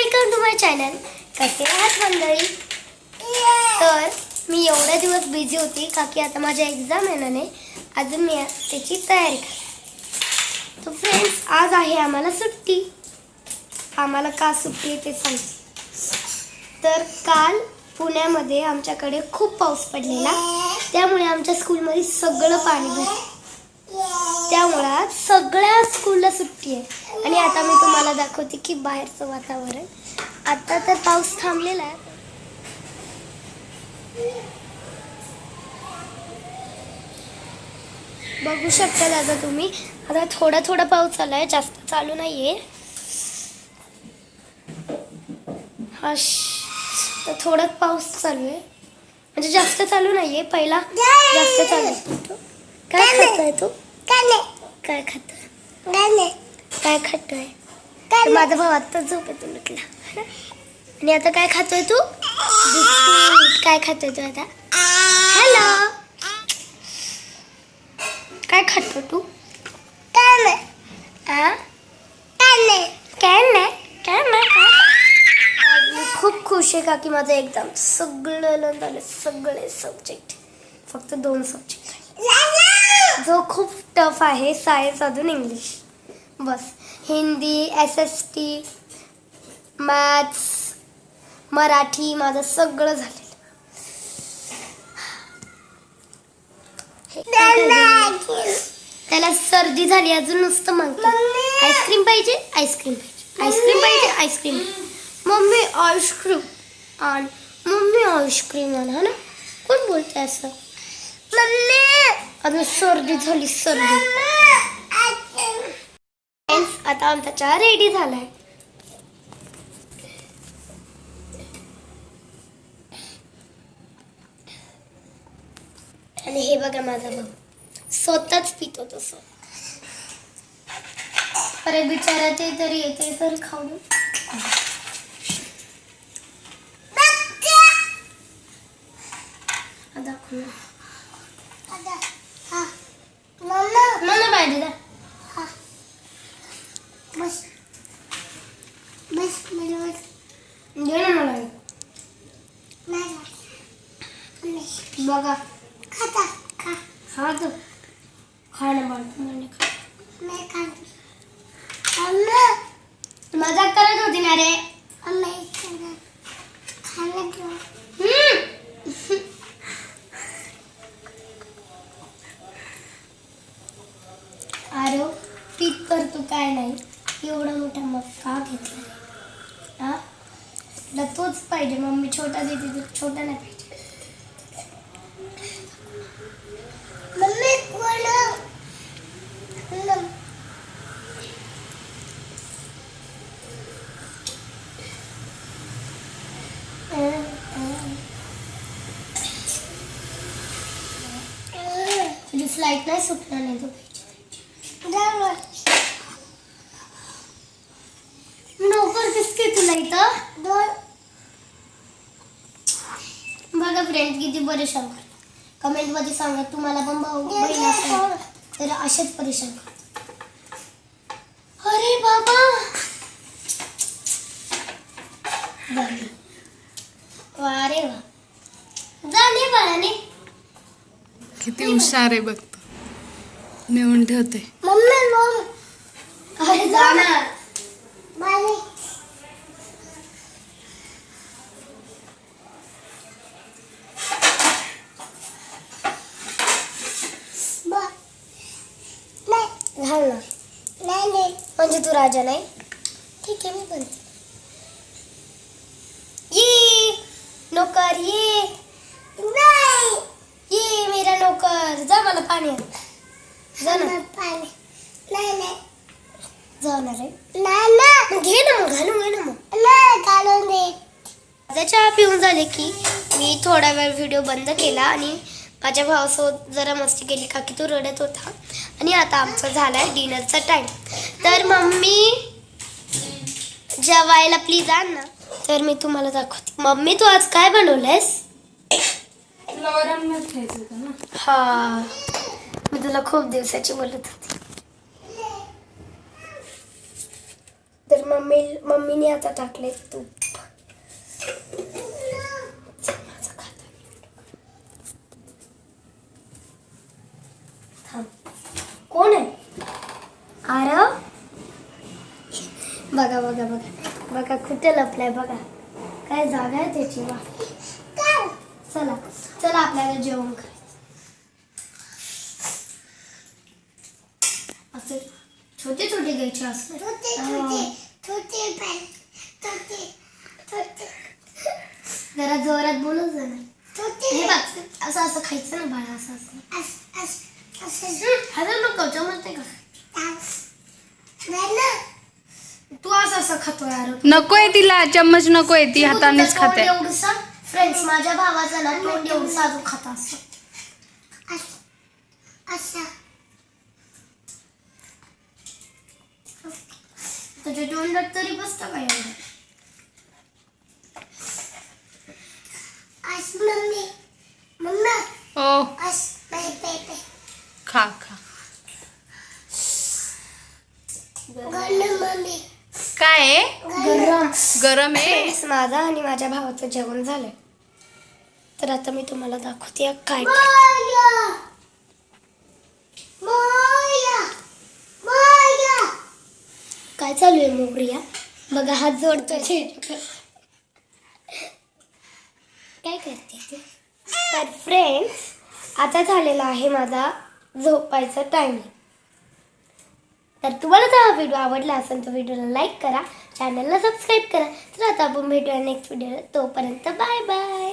Welcome to my channel. कसे आहात मंडळी? तर मी एवढे दिवस बिझी होती का की आता माझ्या एक्झाम येणार आहे. अजून मी त्याची तयारी करते. तर फ्रेंड्स, आज आहे आम्हाला सुट्टी. आम्हाला का सुट्टी आहे ते सांगते. तर काल पुण्यामध्ये आमच्याकडे खूप पाऊस पडलेला, त्यामुळे आमच्या स्कूलमध्ये सगळं पाणी भरलं. त्यामुळे सगळ्या स्कूलला सुट्टी आहे. आणि आता मी तुम्हाला दाखवते की बाहेरचं वातावरण. आता तर पाऊस थांबलेला आहे. बघू शकता दादा तुम्ही, आता थोडा थोडा पाऊस चालू आहे, जास्त चालू नाहीये. तर थोडा पाऊस चालू आहे, म्हणजे जास्त चालू नाहीये. पहिला जास्त चालू आहे. काय खातोय तू? काय खातोय? काय खातोय? माझा भाऊ आता झोपेतून उठला. आणि आता काय खातोय तू? काय खातोय तू आता? हॅलो, काय खातो तू? मी खूप खुश आहे का की माझं एक्झाम सगळं झालं. सगळे सब्जेक्ट, फक्त 2 सब्जेक्ट जो खूप टफ आहे, सायन्स अजून इंग्लिश. बस हिंदी, SST, मॅथ्स, मराठी माझं सगळं झालेलं. त्याला सर्दी झाली, अजून नुसतं मागतो आईस्क्रीम पाहिजे, आईस्क्रीम पाहिजे, आईस्क्रीम पाहिजे, आईस्क्रीम. मम्मी आईस्क्रीम आण, मम्मी आईस्क्रीम आण. हा ना, कोण बोलते असं? मम्मी अजून सर्दी झाली, सर्दी. आता आमचा चहा रेडी झालाय. आणि हे बघा माझा भाऊ स्वतःच पितो तसं. अरे बिचारा, ते तरी येते तर खाऊ. दाखव मला पाहिजे ना. बस बस घे ना मला. बघा खाता खा खा तो खा ना खा. मजाक करत होती ना रे. अरे पीत तर तू काय नाही, एवढा मोठा मग का घेतला? हा, तुला तोच पाहिजे. मम्मी छोटा देते तर छोटा नाही पाहिजे. मम्मी तुझी फ्लाईट नाही सुटणार नाही. तू लवकर दिसते तुला इथं. बघा फ्रेंड, किती परेशान कर. कमेंट मध्ये सांगा तुम्हाला पण भाऊ बहीण असेल तर असेच परेशान कर. अरे बाबा, अरे वा, जाणे बाळाने किती हुशार आहे बघतो. नेऊन ठेवते. मम्मी अरे जा ना. घाल ना. म्हणजे तू राजा नाही? ठीक आहे, मी बनते. ये नौकर, ये ये मेरा नौकर. जा, मला पाणी आण. जा ना. पाणी नाही जाणार आहे. घे ना मग, घालून घे ना मग. घालून दे. चहा पिऊन झाले की मी थोडा वेळ व्हिडिओ बंद केला आणि माझ्या भावासोबत जरा मस्ती केली का की तो रडत होता. आणि आता आमचं झालाय डिनरचा टाइम. तर मम्मी जेवायला प्लीज आण ना. तर मी तुम्हाला दाखवते. मम्मी तू आज काय बनवलंयस? हा, मी तुला खूप दिवसाची बोलत होती. तर मम्मीने आता टाकले तूप. थांब. कोण आहे? आरव. बघा बघा बघा बघा कुठे लपलाय बघा. काय जागा आहे त्याची. वा चला चला आपल्याला जेवण करायचं. असं छोटे छोटे घ्यायचे असते. जरा जोरात बोलत जा ना. हे बघ असं असं खायचं ना बाळा. असं असं नको जमत नाही का. तू असं असं खातोय यार. नकोय तिला चम्मच, नकोय ती हातानेच खाते. एवढसा फ्रेंड्स माझ्या भावाचा ना तोंड एवढसा अजून खाता असं. तुझ्या तोंडात तरी बसतं का एवढं. ओ खा खा. काय आहे? गरम. गरम आहे. फ्रेंड्स माझं आणि माझ्या भावाचं जेवण झालंय. तर आता मी तुम्हाला दाखवते काय काय चालू आहे. मोगरिया बघा हात जोडतोय. काय करते ते. तर फ्रेंड्स आता झालेला आहे माझा झोपायचा टायमिंग. तर तुम्हाला जर हा व्हिडिओ आवडला असेल तर व्हिडिओला लाईक करा, चॅनलला सबस्क्राईब करा. तर आता आपण भेटूया नेक्स्ट व्हिडिओला. तोपर्यंत बाय बाय.